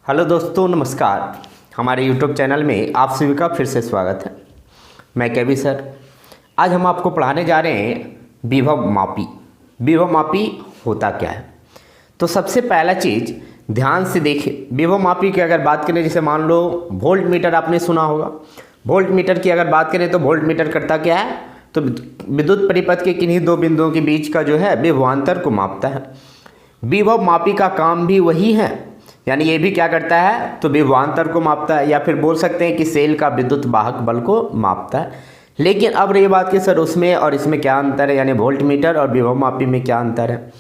Hello दोस्तों, नमस्कार। हमारे यूट्यूब चैनल में आप सभी का फिर से स्वागत है। मैं केवी सर। आज हम आपको पढ़ाने जा रहे हैं विभव मापी। विभव मापी होता क्या है? तो सबसे पहला चीज़ ध्यान से देखिए। विभव मापी की अगर बात करें, जैसे मान लो वोल्ट मीटर आपने सुना होगा। वोल्ट मीटर की अगर बात करें तो वोल्ट मीटर करता क्या है? तो विद्युत परिपथ के किन्हीं दो बिंदुओं के बीच का जो है विभवांतर को मापता है। विभव मापी का काम भी वही है, यानी ये भी क्या करता है? तो विभवांतर को मापता है, या फिर बोल सकते हैं कि सेल का विद्युत वाहक बल को मापता है। लेकिन अब रही बात कि सर उसमें और इसमें क्या अंतर है, यानी वोल्ट मीटर और विभव मापी में क्या अंतर है?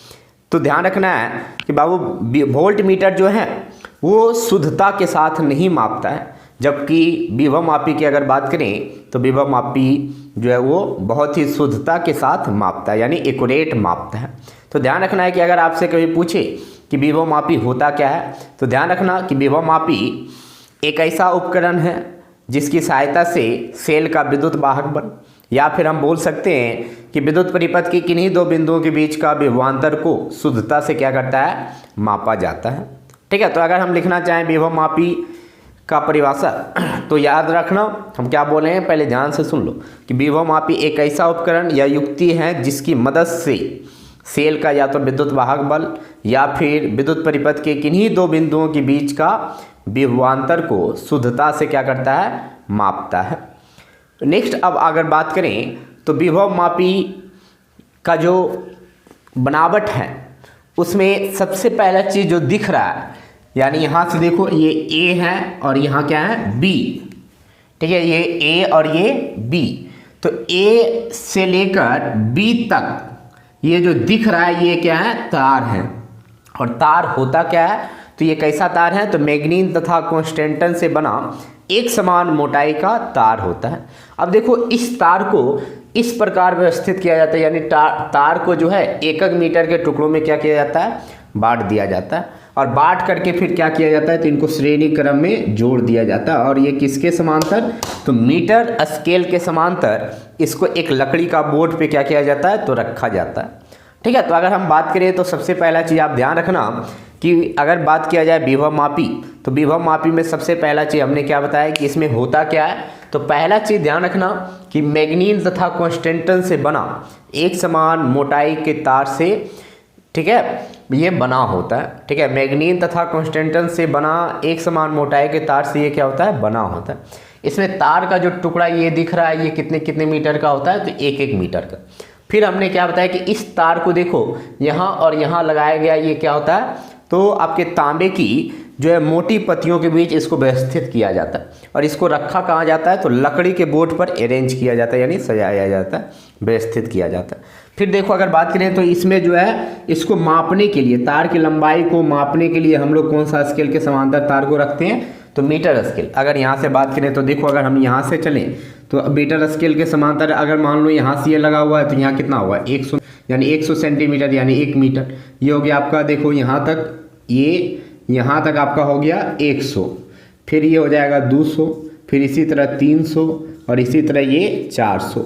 तो ध्यान रखना है कि बाबू वोल्ट मीटर जो है वो शुद्धता के साथ नहीं मापता है, जबकि विभव मापी की अगर बात करें तो विभव मापी जो है वो बहुत ही शुद्धता के साथ मापता है, यानी एक्यूरेट मापता है। तो ध्यान रखना है कि अगर आपसे कभी पूछे कि विभव मापी होता क्या है, तो ध्यान रखना कि विभव मापी एक ऐसा उपकरण है जिसकी सहायता से सेल का विद्युत वाहक बल, या फिर हम बोल सकते हैं कि विद्युत परिपथ के किन्हीं दो बिंदुओं के बीच का विभवांतर को शुद्धता से क्या करता है? मापा जाता है। ठीक है। तो अगर हम लिखना चाहें विभव मापी का परिभाषा, तो याद रखना हम क्या बोले हैं, पहले ध्यान से सुन लो कि विभव मापी एक ऐसा उपकरण या युक्ति है जिसकी मदद से सेल का या तो विद्युत वाहक बल या फिर विद्युत परिपथ के किन्हीं दो बिंदुओं के बीच का विभवांतर को शुद्धता से क्या करता है? मापता है। नेक्स्ट, अब अगर बात करें तो विभव मापी का जो बनावट है उसमें सबसे पहला चीज़ जो दिख रहा है, यानी यहाँ से देखो ये ए है और यहाँ क्या है? बी। ठीक है, ये ए और ये बी। तो ए से लेकर बी तक ये जो दिख रहा है ये क्या है? तार है। और तार होता क्या है? तो ये कैसा तार है? तो मैग्नीन तथा कांस्टेंटन से बना एक समान मोटाई का तार होता है। अब देखो इस तार को इस प्रकार व्यवस्थित किया जाता है, यानी तार को जो है एकक मीटर के टुकड़ों में क्या किया जाता है? बांट दिया जाता है। और बांट करके फिर क्या किया जाता है? तो इनको श्रेणी क्रम में जोड़ दिया जाता है। और ये किसके समांतर? तो मीटर स्केल के समांतर इसको एक लकड़ी का बोर्ड पे क्या किया जाता है? तो रखा जाता है। ठीक है। तो अगर हम बात करें तो सबसे पहला चीज़ आप ध्यान रखना कि अगर बात किया जाए विभव मापी, तो विभव मापी में सबसे पहला चीज़ हमने क्या बताया कि इसमें होता क्या है? तो पहला चीज़ ध्यान रखना कि मैग्नीन तथा कांस्टेंटन से बना एक समान मोटाई के तार से, ठीक है, ये बना होता है। ठीक है, मैग्नीन तथा कांस्टेंटन से बना एक समान मोटाई के तार से ये क्या होता है? बना होता है। इसमें तार का जो टुकड़ा ये दिख रहा है ये कितने कितने मीटर का होता है? तो एक एक मीटर का। फिर हमने क्या बताया कि इस तार को देखो यहाँ और यहाँ लगाया गया, ये क्या होता है? तो आपके तांबे की जो है मोटी पत्तियों के बीच इसको व्यवस्थित किया जाता है। और इसको रखा कहाँ जाता है? तो लकड़ी के बोर्ड पर अरेंज किया जाता है, यानी सजाया जाता है, व्यवस्थित किया जाता है। फिर देखो अगर बात करें तो इसमें जो है इसको मापने के लिए, तार की लंबाई को मापने के लिए हम लोग कौन सा स्केल के समांतर तार को रखते हैं? तो मीटर स्केल। अगर यहाँ से बात करें तो देखो अगर हम यहाँ से चलें तो मीटर स्केल के समांतर अगर मान लो यहाँ से ये लगा हुआ है तो यहाँ कितना हुआ? 100, यानी 100 सेंटीमीटर, यानी 1 मीटर। ये हो गया आपका, देखो यहाँ तक, ये यहाँ तक आपका हो गया 100। फिर ये हो जाएगा 200, फिर इसी तरह 300 और इसी तरह ये 400।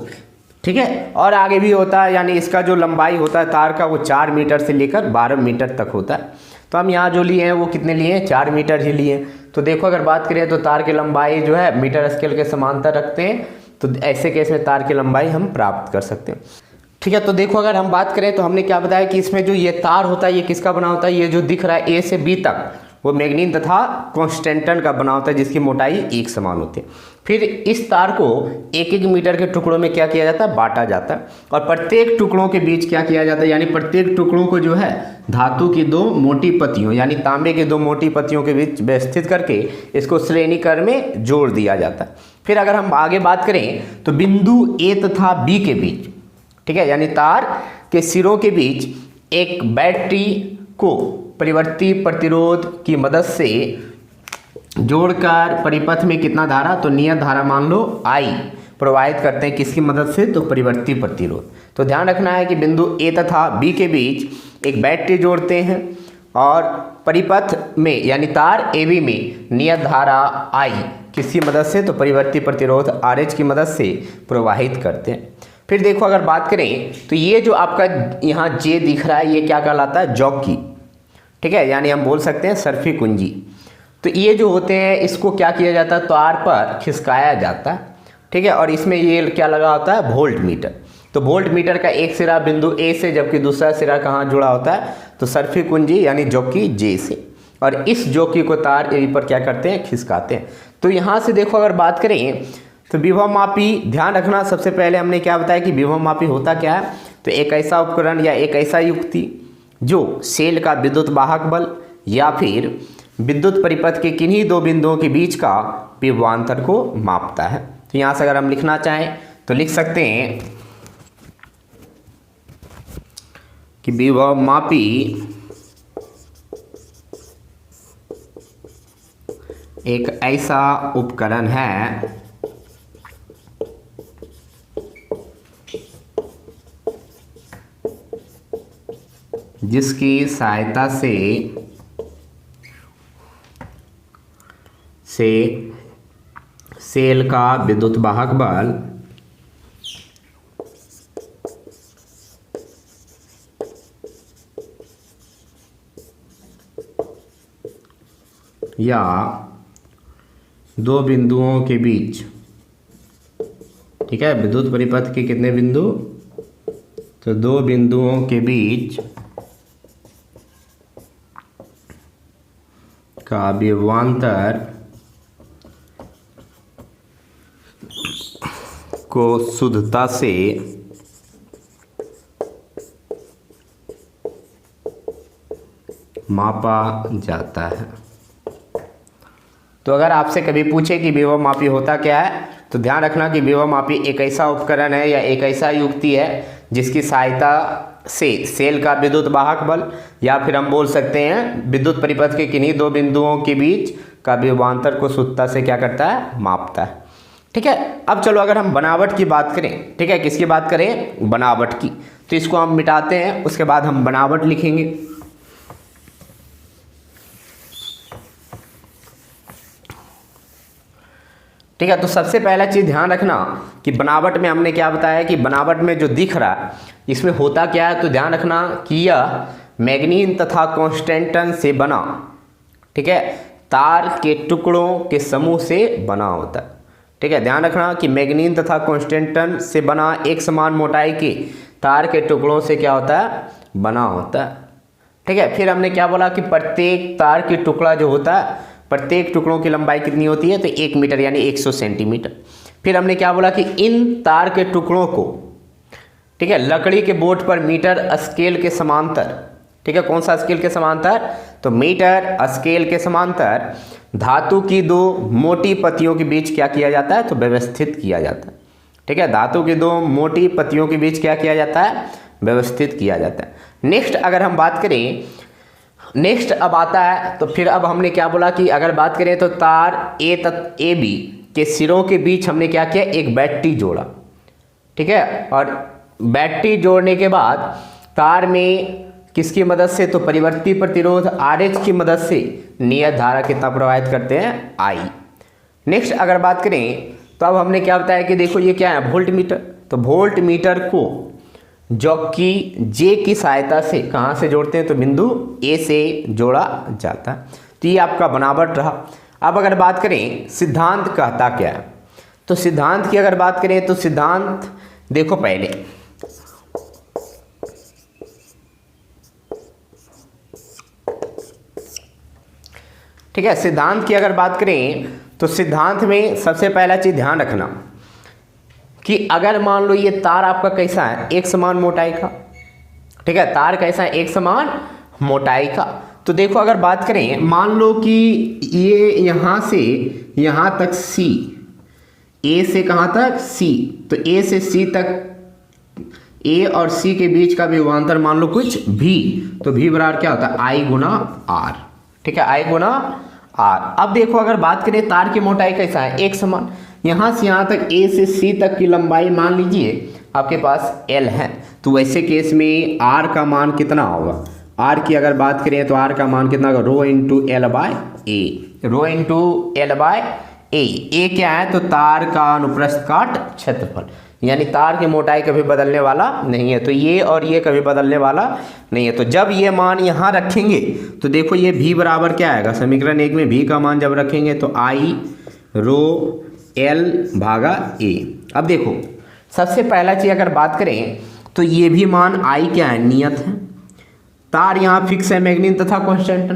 ठीक है। और आगे भी होता है, यानी इसका जो लंबाई होता है तार का वो 4 मीटर से लेकर 12 मीटर तक होता है। तो हम यहाँ जो लिए हैं वो कितने लिए हैं? 4 मीटर ही लिए। तो देखो अगर बात करें तो तार की लंबाई जो है मीटर स्केल के समांतर रखते हैं, तो ऐसे केस में तार की लंबाई हम प्राप्त कर सकते हैं। ठीक है। तो देखो अगर हम बात करें तो हमने क्या बताया कि इसमें जो ये तार होता है ये किसका बना होता है? ये जो दिख रहा है ए से बी तक वो मैग्नीन तथा कांस्टेंटन का बना होता है, जिसकी मोटाई एक समान होती है। फिर इस तार को एक एक मीटर के टुकड़ों में क्या किया जाता है? बांटा जाता है। और प्रत्येक टुकड़ों के बीच क्या किया जाता है? यानी प्रत्येक टुकड़ों को जो है धातु की दो मोटी पत्तियों, यानी तांबे की दो मोटी पत्तियों के बीच व्यवस्थित करके इसको श्रेणी क्रम में जोड़ दिया जाता है। फिर अगर हम आगे बात करें तो बिंदु ए तथा बी के बीच, ठीक है, यानी तार के सिरों के बीच एक बैटरी को परिवर्ती प्रतिरोध की मदद से जोड़कर परिपथ में कितना धारा? तो नियत धारा मान लो I प्रवाहित करते हैं। किसकी मदद से? तो परिवर्ती प्रतिरोध। तो ध्यान रखना है कि बिंदु ए तथा बी के बीच एक बैटरी जोड़ते हैं और परिपथ में, यानी तार AB में नियत धारा I किसकी मदद से? तो परिवर्ती प्रतिरोध RH की मदद से प्रवाहित करते हैं। फिर देखो अगर बात करें तो ये जो आपका यहाँ J दिख रहा है ये क्या कहलाता है? जॉकी। ठीक है, यानी हम बोल सकते हैं सर्फी कुंजी। तो ये जो होते हैं इसको क्या किया जाता है, तार पर खिसकाया जाता है, ठीक है। और इसमें ये क्या लगा होता है, वोल्ट मीटर। तो वोल्ट मीटर का एक सिरा बिंदु ए से, जबकि दूसरा सिरा कहाँ जुड़ा होता है, तो सर्फी कुंजी यानी जॉकी जे से। और इस जॉकी को तार ए पर क्या करते हैं, खिसकाते हैं। तो यहाँ से देखो अगर बात करें तो विभव मापी, ध्यान रखना सबसे पहले हमने क्या बताया कि विभव मापी होता क्या है, तो एक ऐसा उपकरण या एक ऐसा युक्ति जो सेल का विद्युत वाहक बल या फिर विद्युत परिपथ के किन्हीं दो बिंदुओं के बीच का विभवांतर को मापता है। तो यहाँ से अगर हम लिखना चाहें तो लिख सकते हैं कि विभव मापी एक ऐसा उपकरण है जिसकी सहायता से सेल का विद्युत वाहक बल या दो बिंदुओं के बीच, ठीक है, विद्युत परिपथ के कितने बिंदु, तो दो बिंदुओं के बीच का विभवांतर को शुद्धता से मापा जाता है। तो अगर आपसे कभी पूछे कि विभव मापी होता क्या है, तो ध्यान रखना कि विभव मापी एक ऐसा उपकरण है या एक ऐसा युक्ति है जिसकी सहायता से सेल का विद्युत वाहक बल या फिर हम बोल सकते हैं विद्युत परिपथ के किन्हीं दो बिंदुओं के बीच का विभवांतर को शुद्धता से क्या करता है, मापता है, ठीक है। अब चलो अगर हम बनावट की बात करें, ठीक है, किसकी बात करें, बनावट की, तो इसको हम मिटाते हैं, उसके बाद हम बनावट लिखेंगे। ठीक है, तो सबसे पहला चीज़ ध्यान रखना कि बनावट में हमने क्या बताया कि बनावट में जो दिख रहा है इसमें होता क्या है, तो ध्यान रखना कि यह मैग्नीन तथा कांस्टेंटन से बना, ठीक है, तार के टुकड़ों के समूह से बना होता है। ठीक है, ध्यान रखना कि मैग्नीन तथा कांस्टेंटन से बना एक समान मोटाई के तार के टुकड़ों से क्या होता है, बना होता है। ठीक है, फिर हमने क्या बोला कि प्रत्येक तार के टुकड़ा जो होता है, प्रत्येक टुकड़ों की लंबाई कितनी होती है, तो 1 मीटर यानी 100 सेंटीमीटर। फिर हमने क्या बोला कि इन तार के टुकड़ों को, ठीक है, लकड़ी के बोर्ड पर मीटर स्केल के समांतर, ठीक है, कौन सा स्केल के समांतर, तो मीटर स्केल के समांतर धातु की दो मोटी पत्तियों के बीच क्या किया जाता है, तो व्यवस्थित किया जाता है। ठीक है, धातु की दो मोटी पत्तियों के बीच क्या किया जाता है, व्यवस्थित किया जाता है। नेक्स्ट अगर हम बात करें, नेक्स्ट अब आता है, तो फिर अब हमने क्या बोला कि अगर बात करें तो तार ए बी के सिरों के बीच हमने क्या किया, एक बैटरी जोड़ा। ठीक है, और बैटरी जोड़ने के बाद तार में किसकी मदद से, तो परिवर्ती प्रतिरोध RH की मदद से नियत धारा कितना प्रवाहित करते हैं, I। नेक्स्ट अगर बात करें तो अब हमने क्या बताया कि देखो ये क्या है, वोल्ट मीटर। तो वोल्ट मीटर को जॉकी जे की सहायता से कहाँ से जोड़ते हैं, तो बिंदु ए से जोड़ा जाता है। तो ये आपका बनावट रहा। अब अगर बात करें सिद्धांत कहता क्या है, तो सिद्धांत की अगर बात करें तो सिद्धांत देखो पहले, ठीक है, सिद्धांत की अगर बात करें तो सिद्धांत में सबसे पहला चीज ध्यान रखना कि अगर मान लो ये तार आपका कैसा है, एक समान मोटाई का। ठीक है, तार कैसा है, एक समान मोटाई का। तो देखो अगर बात करें, मान लो कि ये यहाँ से यहाँ तक C, A से कहाँ तक C, तो A से C तक, A और C के बीच का विभवांतर मान लो कुछ V, तो V बराबर क्या होता है, I गुना R। ठीक है, I गुना R। अब देखो अगर बात करें तार की मोटाई कैसा है, एक समान, यहाँ से यहाँ तक A से C तक की लंबाई मान लीजिए आपके पास L है, तो वैसे केस में R का मान कितना होगा, R की अगर बात करें तो R का मान कितना होगा, रो इंटू L बाय ए, रो इंटू L बाय ए। ए क्या है, तो तार का अनुप्रस्थ काट क्षेत्रफल, यानी तार की मोटाई कभी बदलने वाला नहीं है। तो ये और ये कभी बदलने वाला नहीं है। तो जब ये मान यहाँ रखेंगे तो देखो ये v बराबर क्या आएगा, समीकरण 1 में v का मान जब रखेंगे तो I रो L भागा A। अब देखो सबसे पहला चीज़ अगर बात करें तो ये भी मान I क्या है, नियत है। तार यहाँ फिक्स है, मैग्नीन तथा कॉन्स्टेंट,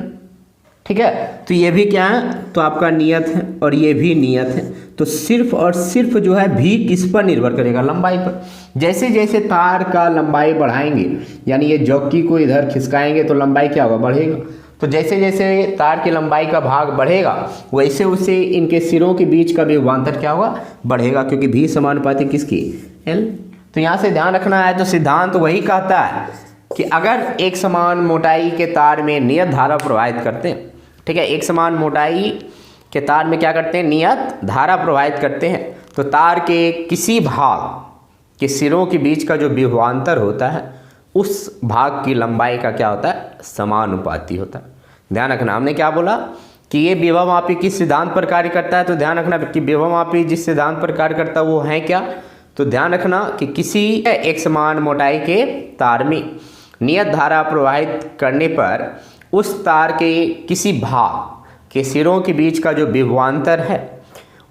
ठीक है। तो ये भी क्या है, तो आपका नियत है और ये भी नियत है। तो सिर्फ और सिर्फ जो है भी किस पर निर्भर करेगा, लंबाई पर। जैसे जैसे तार का लंबाई बढ़ाएंगे यानी ये जॉकी को इधर खिसकाएंगे तो लंबाई क्या होगा, बढ़ेगा। तो जैसे जैसे तार की लंबाई का भाग बढ़ेगा वैसे वैसे इनके सिरों के बीच का विभवांतर क्या होगा, बढ़ेगा, क्योंकि भी समानुपाती किसकी, L। तो यहाँ से ध्यान रखना है। तो सिद्धांत वही कहता है कि अगर एक समान मोटाई के तार में नियत धारा प्रवाहित करते हैं, ठीक है, एक समान मोटाई के तार में क्या करते हैं, नियत धारा प्रवाहित करते हैं, तो तार के किसी भाग के सिरों के बीच का जो विभवांतर होता है उस भाग की लंबाई का क्या होता है, समानुपाती होता है। ध्यान रखना, हमने क्या बोला कि ये विभवमापी किस सिद्धांत पर कार्य करता है। तो ध्यान रखना कि विभवमापी जिस सिद्धांत पर कार्य करता है वो है क्या, तो ध्यान रखना कि किसी एक समान मोटाई के तार में नियत धारा प्रवाहित करने पर उस तार के किसी भाग के सिरों के बीच का जो विभवांतर है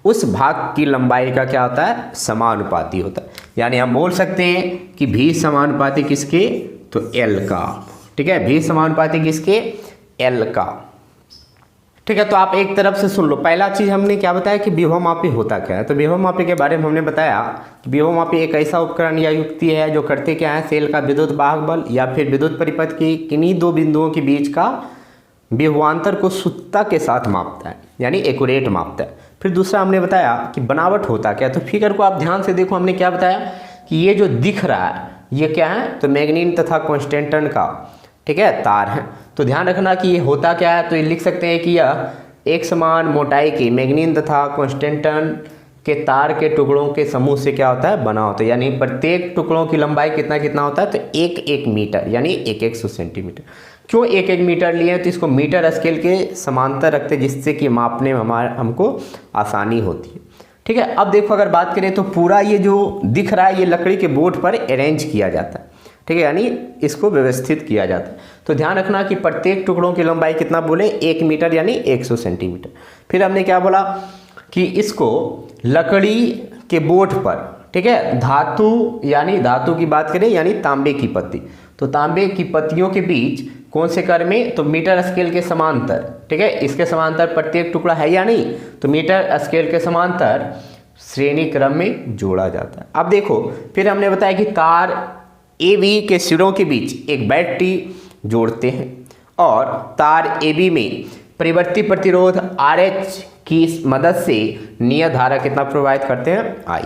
उस भाग की लंबाई का क्या होता है, समानुपाती होता है। यानी हम बोल सकते हैं कि भी समानुपाती किसके, तो L का, ठीक है, भी समानुपाती किसके, L का, ठीक है। तो आप एक तरफ से सुन लो। पहला चीज़ हमने क्या बताया कि विभवमापी होता क्या है। तो विभवमापी के बारे में हमने बताया कि विभवमापी एक ऐसा उपकरण या युक्ति है जो करते क्या है, सेल का विद्युत वाहक बल या फिर विद्युत परिपथ की किन्हीं दो बिंदुओं के बीच का विभवांतर को शुद्धता के साथ मापता है, यानी एक्यूरेट मापता है। फिर दूसरा हमने बताया कि बनावट होता क्या है। तो फिगर को आप ध्यान से देखो, हमने क्या बताया कि ये जो दिख रहा है ये क्या है, तो मैग्नीन तथा कॉन्स्टेंटन का, ठीक है, तार है। तो ध्यान रखना कि ये होता क्या है। तो ये लिख सकते हैं कि यह एक समान मोटाई की मैग्नीन तथा कॉन्स्टेंटन के तार के टुकड़ों के समूह से क्या होता है, बना होता है। यानी प्रत्येक टुकड़ों की लंबाई कितना कितना होता है, तो 1 मीटर, यानी 1 सेंटीमीटर। क्यों 1 मीटर लिए, तो इसको मीटर स्केल के समांतर रखते हैं जिससे कि मापने में हमको आसानी होती है, ठीक है। अब देखो अगर बात करें तो पूरा ये जो दिख रहा है ये लकड़ी के बोर्ड पर अरेंज किया जाता है, ठीक है, यानी इसको व्यवस्थित किया जाता है। तो ध्यान रखना कि प्रत्येक टुकड़ों की लंबाई कितना बोले, 1 मीटर, यानी 100 सेंटीमीटर। फिर हमने क्या बोला कि इसको लकड़ी के बोर्ड पर, ठीक है, धातु, यानी धातु की बात करें यानी तांबे की पत्ती, तो तांबे की पत्तियों के बीच कौन से क्रम में, तो मीटर स्केल के समांतर, ठीक है, इसके समांतर प्रत्येक टुकड़ा है या नहीं, तो मीटर स्केल के समांतर श्रेणी क्रम में जोड़ा जाता है। अब देखो फिर हमने बताया कि तार AB के सिरों के बीच एक बैटरी जोड़ते हैं और तार AB में परिवर्ती प्रतिरोध RH की मदद से नियत धारा कितना प्रवाहित करते हैं, I।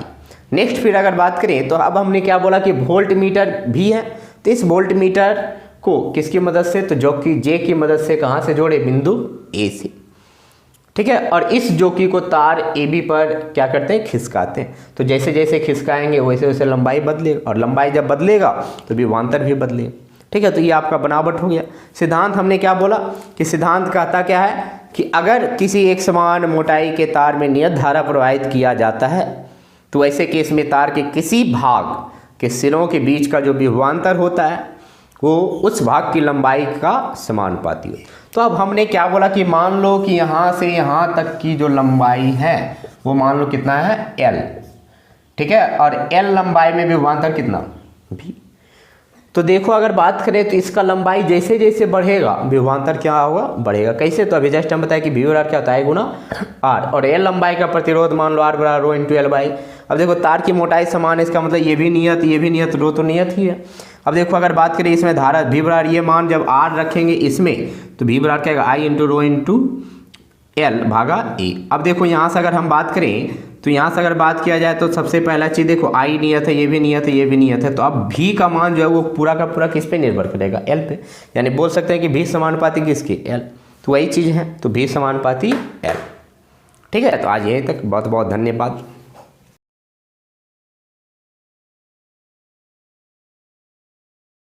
नेक्स्ट फिर अगर बात करें तो अब हमने क्या बोला कि वोल्ट मीटर भी है। तो इस वोल्ट मीटर को किसकी मदद से, तो जॉकी J की मदद से कहाँ से जोड़े, बिंदु A से, ठीक है। और इस जॉकी को तार AB पर क्या करते हैं, खिसकाते हैं। तो जैसे जैसे खिसकाएंगे वैसे वैसे लंबाई बदलेगा और लंबाई जब बदलेगा तो विभवांतर भी बदलेगा, ठीक है। तो ये आपका बनावट हो गया। सिद्धांत हमने क्या बोला कि सिद्धांत कहता क्या है कि अगर किसी एक समान मोटाई के तार में नियत धारा प्रवाहित किया जाता है तो ऐसे केस में तार के किसी भाग के सिरों के बीच का जो विभवांतर होता है वो उस भाग की लंबाई का समानुपाती हो। तो अब हमने क्या बोला कि मान लो कि यहाँ से यहाँ तक की जो लंबाई है वो मान लो कितना है, L, ठीक है, और L लंबाई में विभवांतर कितना, V। तो देखो अगर बात करें तो इसका लंबाई जैसे जैसे बढ़ेगा विभवांतर क्या होगा, बढ़ेगा। कैसे, तो अभी जस्ट हम बताया कि V और R क्या होता है, गुना R, और L लंबाई का प्रतिरोध मान लो R बराबर रो इंटू L बाई। अब देखो तार की मोटाई समान है, इसका मतलब ये भी नियत, रो तो नियत ही है। अब देखो अगर बात करें इसमें धारा V बराबर, ये मान जब R रखेंगे इसमें तो V बराबर क्या आएगा, I into rho into L भागा A। अब देखो यहाँ से अगर हम बात करें तो यहाँ से अगर बात किया जाए तो सबसे पहला चीज़ देखो I नियत है, ये भी नियत है, ये भी नियत है। तो अब V का मान जो है वो पूरा का पूरा किस पे निर्भर करेगा, L पे। यानी बोल सकते हैं कि V समानुपाती किसके, L। तो वही चीज़ है, तो V समानुपाती L, ठीक है। तो आज यहीं तक, बहुत बहुत धन्यवाद।